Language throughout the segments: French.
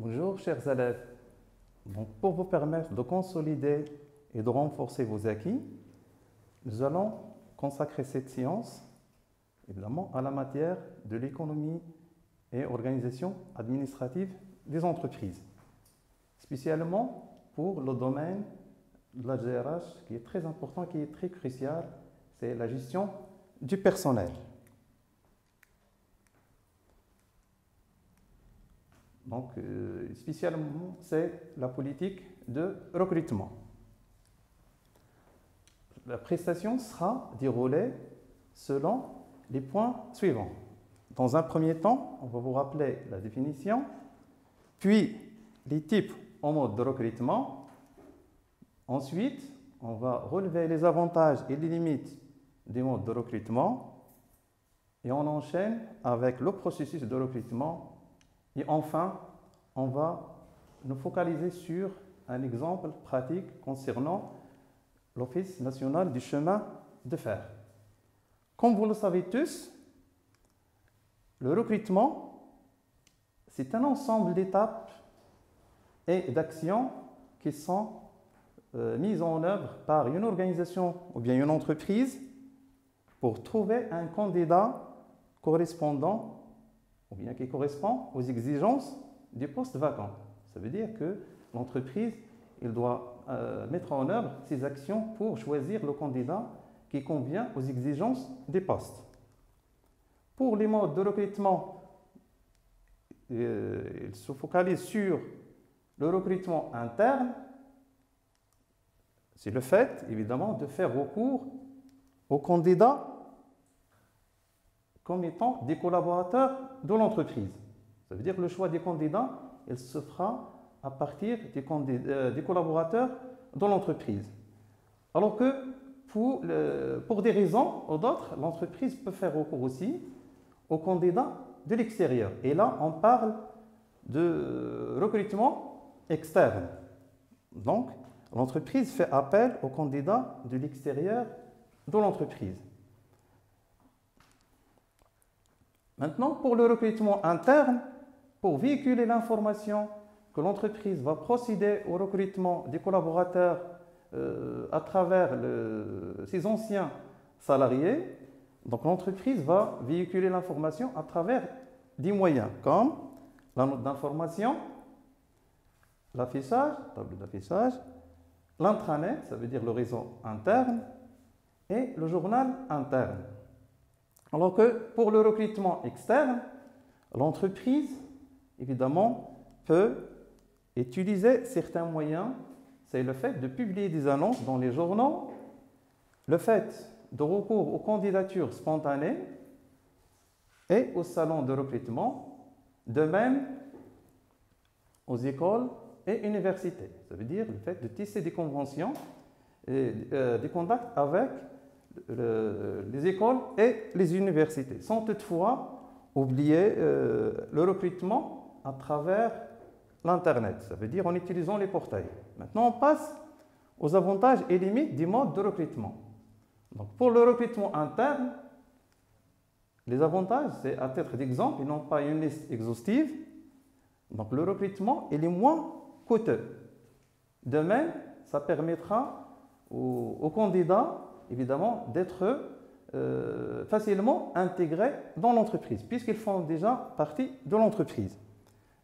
Bonjour chers élèves. Donc, pour vous permettre de consolider et de renforcer vos acquis, nous allons consacrer cette séance évidemment à la matière de l'économie et organisation administrative des entreprises, spécialement pour le domaine de la GRH qui est très important, qui est très crucial, c'est la gestion du personnel. Donc, spécialement, c'est la politique de recrutement. La prestation sera déroulée selon les points suivants. Dans un premier temps, on va vous rappeler la définition, puis les types en mode de recrutement. Ensuite, on va relever les avantages et les limites des modes de recrutement. Et on enchaîne avec le processus de recrutement. Et enfin, on va nous focaliser sur un exemple pratique concernant l'Office national du chemin de fer. Comme vous le savez tous, le recrutement, c'est un ensemble d'étapes et d'actions qui sont mises en œuvre par une organisation ou bien une entreprise pour trouver un candidat correspondant ou bien qui correspond aux exigences du poste vacant. Ça veut dire que l'entreprise doit mettre en œuvre ses actions pour choisir le candidat qui convient aux exigences des postes. Pour les modes de recrutement, il se focalise sur le recrutement interne. C'est le fait, évidemment, de faire recours aux candidats comme étant des collaborateurs de l'entreprise. Ça veut dire que le choix des candidats, il se fera à partir des collaborateurs de l'entreprise. Alors que pour des raisons ou d'autres, l'entreprise peut faire recours aussi aux candidats de l'extérieur. Et là, on parle de recrutement externe. Donc, l'entreprise fait appel aux candidats de l'extérieur de l'entreprise. Maintenant, pour le recrutement interne, pour véhiculer l'information que l'entreprise va procéder au recrutement des collaborateurs à travers ses anciens salariés, donc l'entreprise va véhiculer l'information à travers des moyens comme la note d'information, l'affichage, tableau d'affichage, l'intranet, ça veut dire le réseau interne, et le journal interne. Alors que pour le recrutement externe, l'entreprise, évidemment, peut utiliser certains moyens. C'est le fait de publier des annonces dans les journaux, le fait de recours aux candidatures spontanées et aux salons de recrutement, de même aux écoles et universités. Ça veut dire le fait de tisser des conventions et des contacts avec les écoles et les universités, sans toutefois oublier le recrutement à travers l'Internet, ça veut dire en utilisant les portails. Maintenant, on passe aux avantages et limites du mode de recrutement. Donc, pour le recrutement interne, les avantages, c'est à titre d'exemple, et non pas une liste exhaustive. Donc, le recrutement, il est moins coûteux. De même, ça permettra aux candidats évidemment d'être facilement intégrés dans l'entreprise, puisqu'ils font déjà partie de l'entreprise.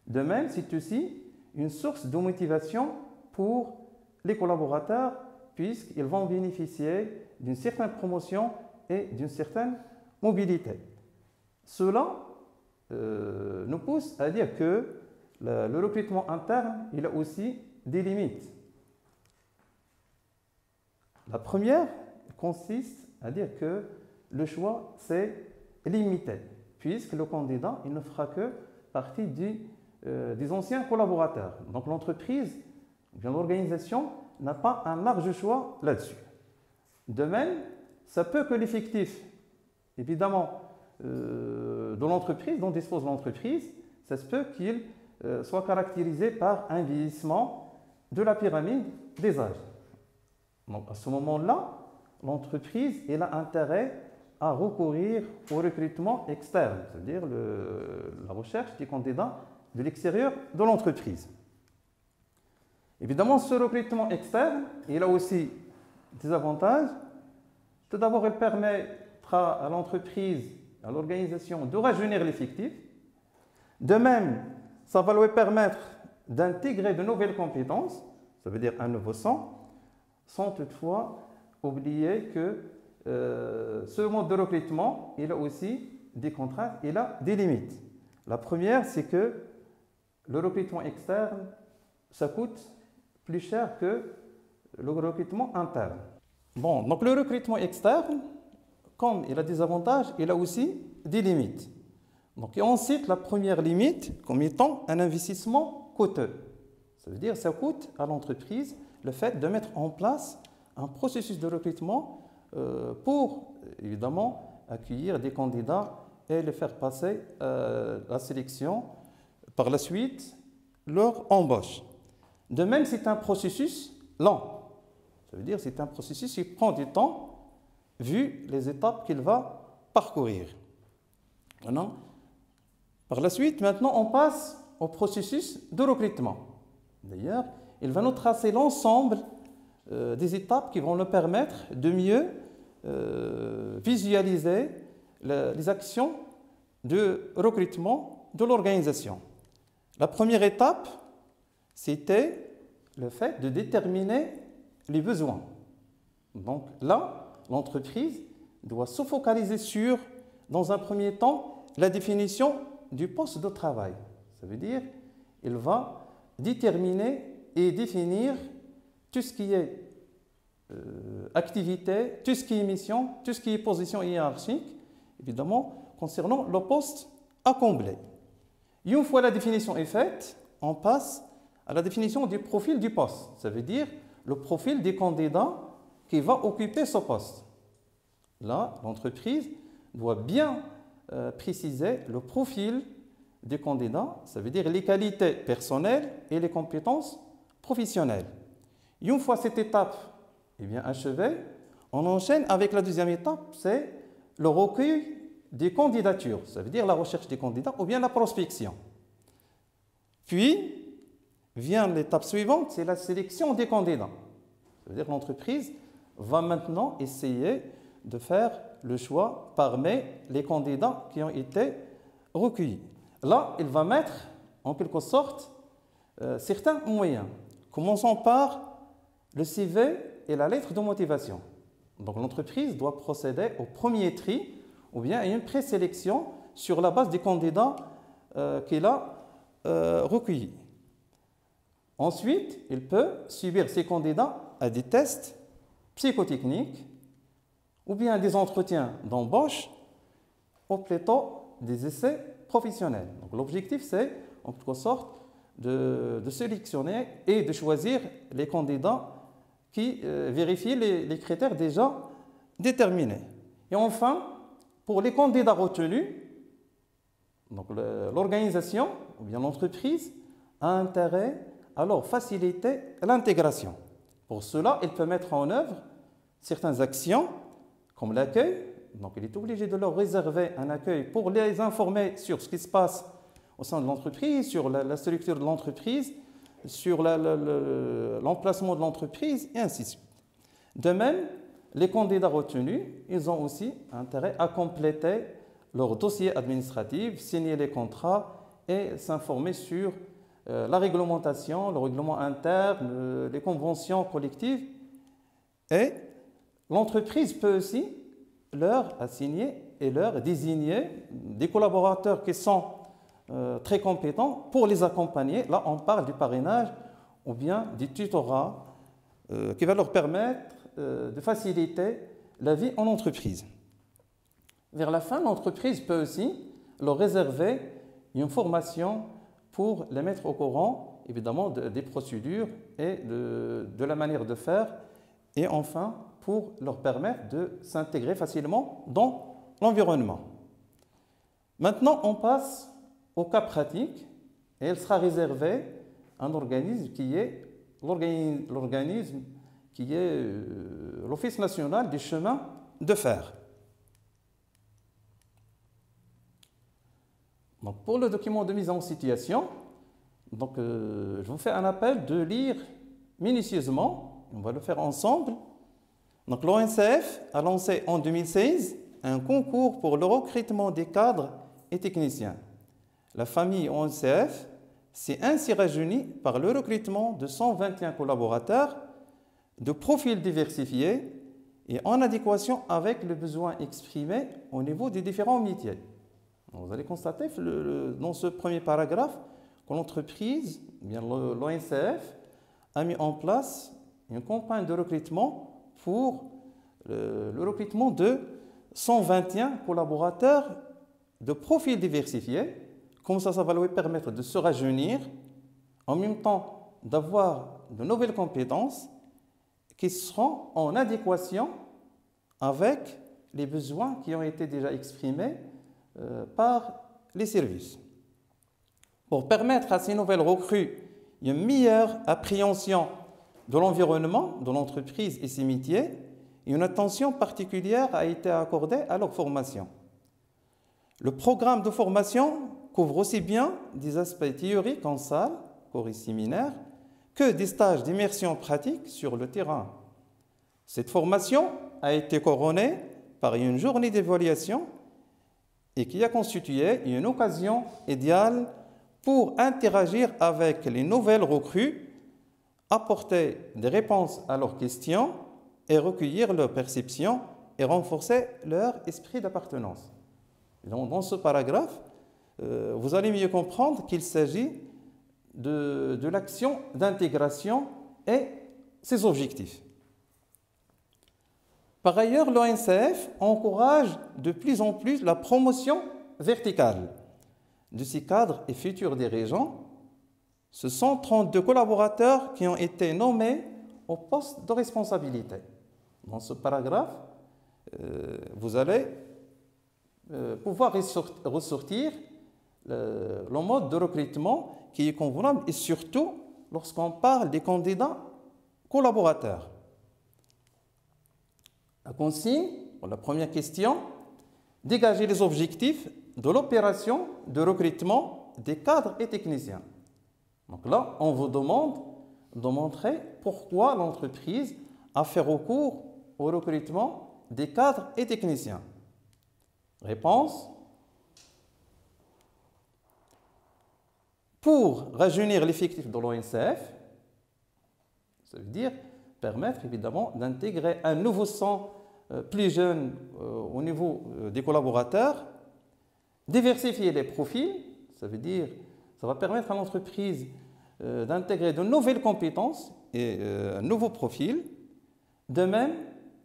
De même, c'est aussi une source de motivation pour les collaborateurs, puisqu'ils vont bénéficier d'une certaine promotion et d'une certaine mobilité. Cela nous pousse à dire que le recrutement interne, il a aussi des limites. La première consiste à dire que le choix, c'est limité, puisque le candidat, il ne fera que partie des anciens collaborateurs. Donc l'entreprise, l'organisation n'a pas un large choix là-dessus. De même, ça peut que l'effectif, évidemment, de l'entreprise, dont dispose l'entreprise, ça se peut qu'il soit caractérisé par un vieillissement de la pyramide des âges. Donc à ce moment-là, l'entreprise a intérêt à recourir au recrutement externe, c'est-à-dire la recherche des candidats de l'extérieur de l'entreprise. Évidemment, ce recrutement externe, il a aussi des avantages. Tout d'abord, il permettra à l'entreprise, à l'organisation de rajeunir l'effectif. De même, ça va lui permettre d'intégrer de nouvelles compétences, ça veut dire un nouveau sang, sans toutefois oublier que ce mode de recrutement, il a aussi des contraintes, il a des limites. La première, c'est que le recrutement externe, ça coûte plus cher que le recrutement interne. Bon, donc le recrutement externe, comme il a des avantages, il a aussi des limites. Donc on cite la première limite comme étant un investissement coûteux. Ça veut dire que ça coûte à l'entreprise le fait de mettre en place un processus de recrutement pour, évidemment, accueillir des candidats et les faire passer la sélection. Par la suite, leur embauche. De même, c'est un processus lent. Ça veut dire que c'est un processus qui prend du temps vu les étapes qu'il va parcourir. Maintenant, par la suite, maintenant, on passe au processus de recrutement. D'ailleurs, il va nous tracer l'ensemble des étapes qui vont nous permettre de mieux visualiser les actions de recrutement de l'organisation. La première étape, c'était le fait de déterminer les besoins. Donc là, l'entreprise doit se focaliser sur, dans un premier temps, la définition du poste de travail. Ça veut dire qu'il va déterminer et définir tout ce qui est activité, tout ce qui est mission, tout ce qui est position hiérarchique, évidemment, concernant le poste à combler. Et une fois la définition est faite, on passe à la définition du profil du poste. Ça veut dire le profil des candidats qui va occuper ce poste. Là, l'entreprise doit bien préciser le profil des candidats, ça veut dire les qualités personnelles et les compétences professionnelles. Et une fois cette étape achevée, on enchaîne avec la deuxième étape, c'est le recueil des candidatures, ça veut dire la recherche des candidats ou bien la prospection. Puis, vient l'étape suivante, c'est la sélection des candidats. Ça veut dire que l'entreprise va maintenant essayer de faire le choix parmi les candidats qui ont été recueillis. Là, il va mettre en quelque sorte certains moyens. Commençons par le CV et la lettre de motivation. Donc l'entreprise doit procéder au premier tri ou bien à une présélection sur la base des candidats qu'elle a recueillis. Ensuite, il peut subir ces candidats à des tests psychotechniques ou bien des entretiens d'embauche ou plutôt des essais professionnels. Donc l'objectif, c'est en quelque sorte de sélectionner et de choisir les candidats qui vérifient les critères déjà déterminés. Et enfin, pour les candidats retenus, l'organisation ou bien l'entreprise a intérêt à leur faciliter l'intégration. Pour cela, il peut mettre en œuvre certaines actions comme l'accueil. Donc, il est obligé de leur réserver un accueil pour les informer sur ce qui se passe au sein de l'entreprise, sur la structure de l'entreprise, sur l'emplacement de l'entreprise, et ainsi de suite. De même, les candidats retenus, ils ont aussi intérêt à compléter leur dossier administratif, signer les contrats et s'informer sur la réglementation, le règlement interne, les conventions collectives. Et l'entreprise peut aussi leur assigner et leur désigner des collaborateurs qui sont très compétents pour les accompagner. Là, on parle du parrainage ou bien du tutorat qui va leur permettre de faciliter la vie en entreprise. Vers la fin, l'entreprise peut aussi leur réserver une formation pour les mettre au courant, évidemment, des procédures et de la manière de faire, et enfin, pour leur permettre de s'intégrer facilement dans l'environnement. Maintenant, on passe au cas pratique, et elle sera réservée à un organisme qui est l'Office national des chemins de fer. Donc, pour le document de mise en situation, Donc, je vous fais un appel de lire minutieusement, on va le faire ensemble. Donc, l'ONCF a lancé en 2016 un concours pour le recrutement des cadres et techniciens. La famille ONCF s'est ainsi rajeunie par le recrutement de 121 collaborateurs de profils diversifiés et en adéquation avec les besoins exprimés au niveau des différents métiers. Vous allez constater dans ce premier paragraphe que l'entreprise, l'ONCF, a mis en place une campagne de recrutement pour le recrutement de 121 collaborateurs de profils diversifiés. Comme ça va lui permettre de se rajeunir, en même temps d'avoir de nouvelles compétences qui seront en adéquation avec les besoins qui ont été déjà exprimés par les services. Pour permettre à ces nouvelles recrues une meilleure appréhension de l'environnement, de l'entreprise et ses métiers, une attention particulière a été accordée à leur formation. Le programme de formation couvre aussi bien des aspects théoriques en salle, cours et séminaires, que des stages d'immersion pratique sur le terrain. Cette formation a été couronnée par une journée d'évaluation et qui a constitué une occasion idéale pour interagir avec les nouvelles recrues, apporter des réponses à leurs questions et recueillir leurs perceptions et renforcer leur esprit d'appartenance. Dans ce paragraphe, vous allez mieux comprendre qu'il s'agit de l'action d'intégration et ses objectifs. Par ailleurs, l'ONCF encourage de plus en plus la promotion verticale de ces cadres et futurs dirigeants. Ce sont 32 collaborateurs qui ont été nommés au poste de responsabilité. Dans ce paragraphe, vous allez pouvoir ressortir le mode de recrutement qui est convenable et surtout lorsqu'on parle des candidats collaborateurs. La consigne, pour la première question, dégager les objectifs de l'opération de recrutement des cadres et techniciens. Donc là, on vous demande de montrer pourquoi l'entreprise a fait recours au recrutement des cadres et techniciens. Réponse: pour rajeunir l'effectif de l'ONCF, ça veut dire permettre évidemment d'intégrer un nouveau sang plus jeune au niveau des collaborateurs, diversifier les profils, ça veut dire ça va permettre à l'entreprise d'intégrer de nouvelles compétences et un nouveau profil. De même,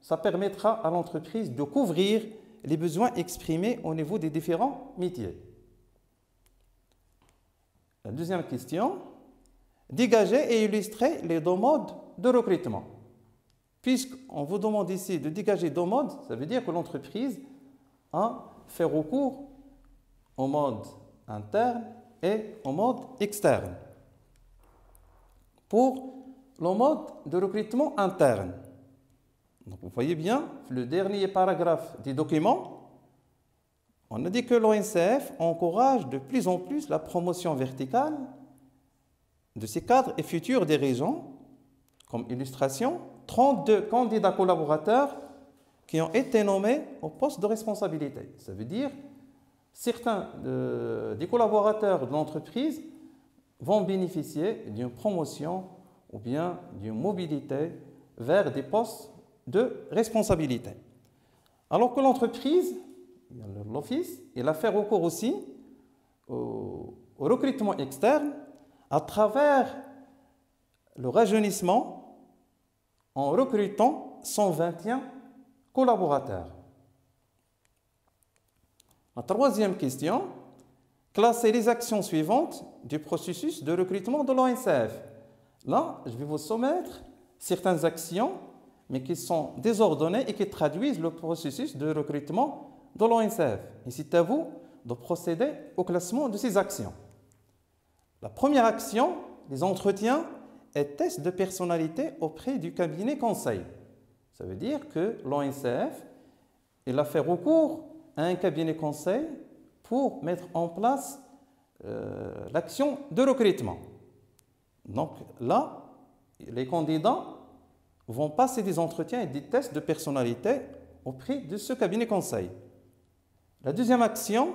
ça permettra à l'entreprise de couvrir les besoins exprimés au niveau des différents métiers. La deuxième question, dégager et illustrer les deux modes de recrutement. Puisqu'on vous demande ici de dégager deux modes, ça veut dire que l'entreprise a fait recours au mode interne et au mode externe. Pour le mode de recrutement interne, donc vous voyez bien, le dernier paragraphe du document, on a dit que l'ONCF encourage de plus en plus la promotion verticale de ces cadres et futurs dirigeants. Comme illustration, 32 candidats collaborateurs qui ont été nommés au poste de responsabilité. Ça veut dire certains des collaborateurs de l'entreprise vont bénéficier d'une promotion ou bien d'une mobilité vers des postes de responsabilité. Alors que l'entreprise, l'office, il a fait recours aussi au recrutement externe à travers le rajeunissement en recrutant 121 collaborateurs. La troisième question, classer les actions suivantes du processus de recrutement de l'ONCF. Là, je vais vous soumettre certaines actions, mais qui sont désordonnées et qui traduisent le processus de recrutement de l'ONCF. Et c'est à vous de procéder au classement de ces actions. La première action, les entretiens et tests de personnalité auprès du cabinet conseil. Ça veut dire que l'ONCF a fait recours à un cabinet conseil pour mettre en place l'action de recrutement. Donc là, les candidats vont passer des entretiens et des tests de personnalité auprès de ce cabinet conseil. La deuxième action,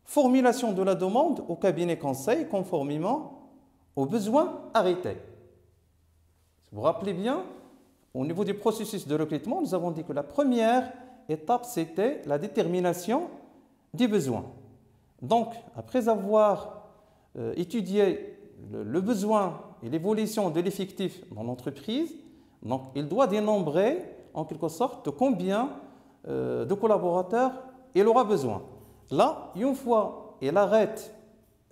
formulation de la demande au cabinet conseil conformément aux besoins arrêtés. Si vous vous rappelez bien, au niveau du processus de recrutement, nous avons dit que la première étape, c'était la détermination des besoins. Donc, après avoir étudié le besoin et l'évolution de l'effectif dans l'entreprise, donc il doit dénombrer en quelque sorte de combien de collaborateurs il aura besoin. Là, une fois il arrête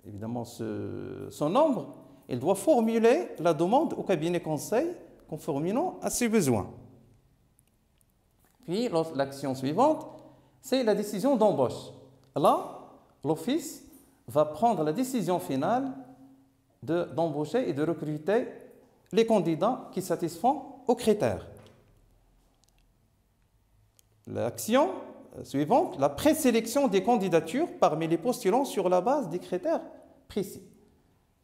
évidemment son nombre, il doit formuler la demande au cabinet conseil conformément à ses besoins. Puis l'action suivante, c'est la décision d'embauche. Là, l'office va prendre la décision finale d'embaucher et de recruter les candidats qui satisfont aux critères. L'action suivante, la présélection des candidatures parmi les postulants sur la base des critères précis.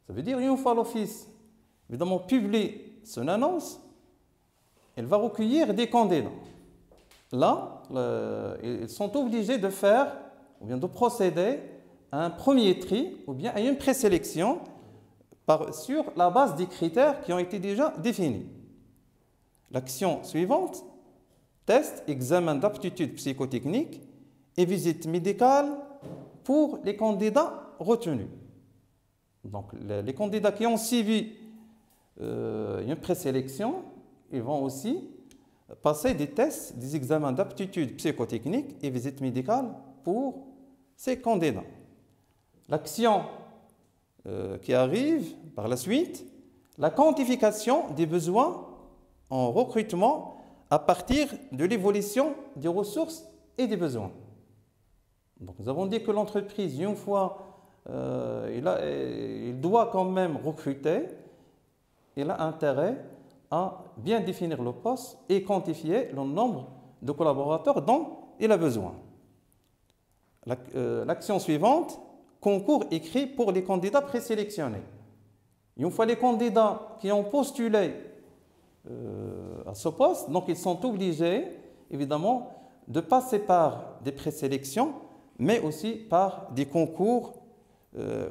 Ça veut dire, une fois l'office, évidemment, publie son annonce, elle va recueillir des candidats. Là, ils sont obligés de faire, ou bien de procéder à un premier tri, ou bien à une présélection sur la base des critères qui ont été déjà définis. L'action suivante, test, examen d'aptitude psychotechnique et visite médicale pour les candidats retenus. Donc, les candidats qui ont suivi une présélection, ils vont aussi passer des tests, des examens d'aptitude psychotechnique et visite médicale pour ces candidats. L'action qui arrive par la suite, la quantification des besoins en recrutement à partir de l'évolution des ressources et des besoins. Donc, nous avons dit que l'entreprise, une fois, il doit quand même recruter, il a intérêt à bien définir le poste et quantifier le nombre de collaborateurs dont il a besoin. L'action suivante, concours écrit pour les candidats présélectionnés. Une fois les candidats qui ont postulé à ce poste, donc ils sont obligés, évidemment, de passer par des présélections, mais aussi par des concours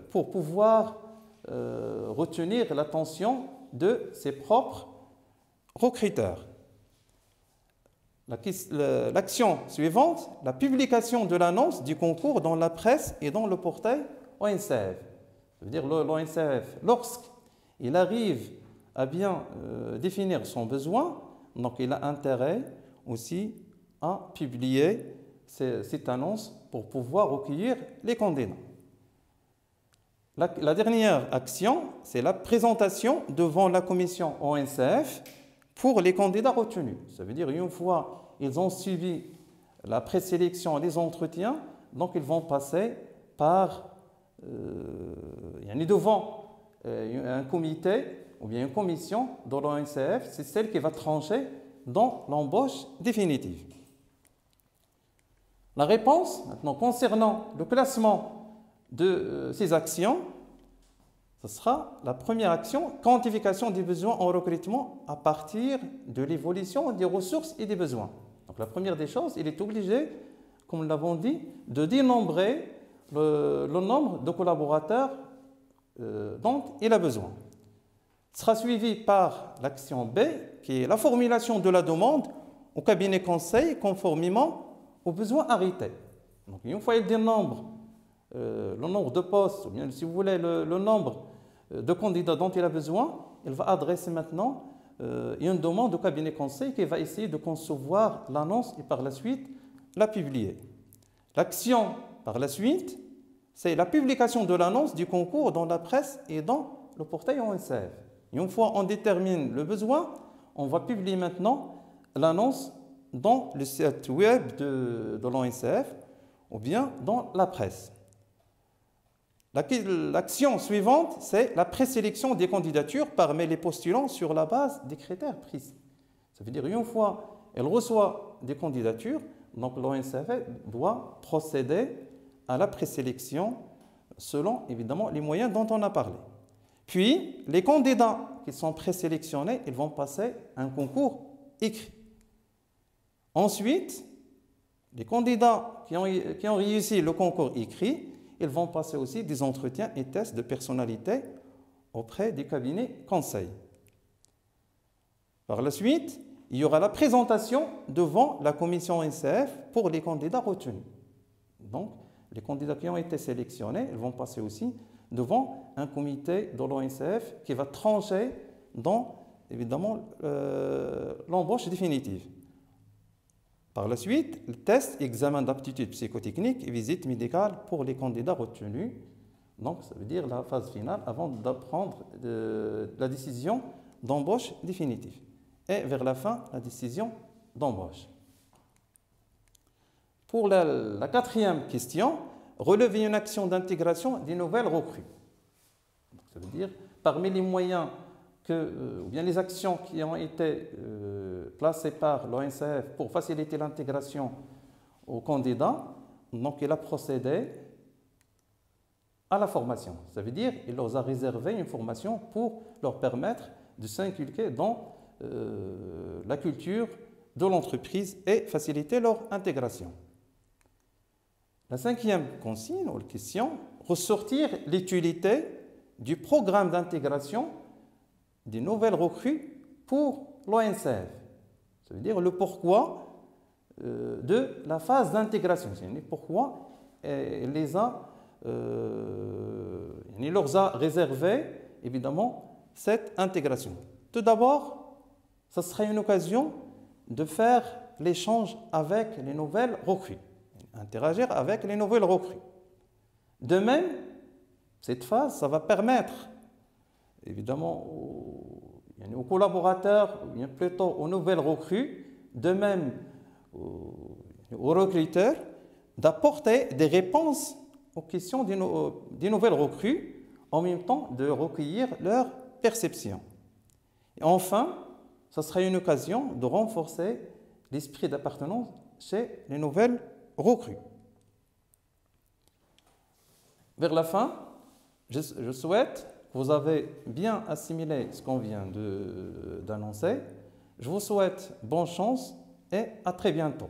pour pouvoir retenir l'attention de ses propres recruteurs. L'action suivante, la publication de l'annonce du concours dans la presse et dans le portail ONCF. Ça veut dire l'ONCF, lorsqu'il arrive à bien définir son besoin, donc il a intérêt aussi à publier cette annonce pour pouvoir recueillir les candidats. La dernière action, c'est la présentation devant la commission ONCF pour les candidats retenus. Ça veut dire une fois ils ont suivi la présélection et les entretiens, donc ils vont passer par devant un comité ou bien une commission de l'ONCF, c'est celle qui va trancher dans l'embauche définitive. La réponse, maintenant, concernant le classement de ces actions, ce sera la première action, quantification des besoins en recrutement à partir de l'évolution des ressources et des besoins. Donc la première des choses, il est obligé, comme nous l'avons dit, de dénombrer le nombre de collaborateurs dont il a besoin. Ce sera suivi par l'action B, qui est la formulation de la demande au cabinet conseil conformément aux besoins arrêtés. Donc une fois il dénombre le nombre de postes, ou bien si vous voulez le nombre de candidats dont il a besoin, il va adresser maintenant une demande au cabinet conseil qui va essayer de concevoir l'annonce et par la suite la publier. L'action par la suite, c'est la publication de l'annonce du concours dans la presse et dans le portail ONCF. Une fois on détermine le besoin, on va publier maintenant l'annonce dans le site web de l'ONCF ou bien dans la presse. L'action suivante, c'est la présélection des candidatures parmi les postulants sur la base des critères précis. Ça veut dire une fois elle reçoit des candidatures, donc l'ONCF doit procéder à la présélection selon évidemment les moyens dont on a parlé. Puis, les candidats qui sont présélectionnés, ils vont passer un concours écrit. Ensuite, les candidats qui ont réussi le concours écrit, ils vont passer aussi des entretiens et tests de personnalité auprès des cabinets conseils. Par la suite, il y aura la présentation devant la commission NCF pour les candidats retenus. Donc, les candidats qui ont été sélectionnés, ils vont passer aussi devant un comité de l'ONCF qui va trancher dans, évidemment, l'embauche définitive. Par la suite, le test, examen d'aptitude psychotechnique et visite médicale pour les candidats retenus. Donc, ça veut dire la phase finale avant de prendre la décision d'embauche définitive. Et vers la fin, la décision d'embauche. Pour la quatrième question, relever une action d'intégration des nouvelles recrues. Ça veut dire, parmi les moyens ou bien les actions qui ont été placées par l'ONCF pour faciliter l'intégration aux candidats, donc il a procédé à la formation. Ça veut dire qu'il leur a réservé une formation pour leur permettre de s'inculquer dans la culture de l'entreprise et faciliter leur intégration. La cinquième consigne ou question, ressortir l'utilité du programme d'intégration des nouvelles recrues pour l'ONCF. Ça veut dire le pourquoi de la phase d'intégration. Pourquoi il leur a réservé, évidemment, cette intégration. Tout d'abord, ce serait une occasion de faire l'échange avec les nouvelles recrues, interagir avec les nouvelles recrues. De même, cette phase, ça va permettre, évidemment, aux collaborateurs, ou bien plutôt aux nouvelles recrues, de même aux recruteurs, d'apporter des réponses aux questions des nouvelles recrues, en même temps de recueillir leurs perceptions. Et enfin, ce serait une occasion de renforcer l'esprit d'appartenance chez les nouvelles recrues. Vers la fin, je souhaite que vous avez bien assimilé ce qu'on vient d'annoncer. Je vous souhaite bonne chance et à très bientôt.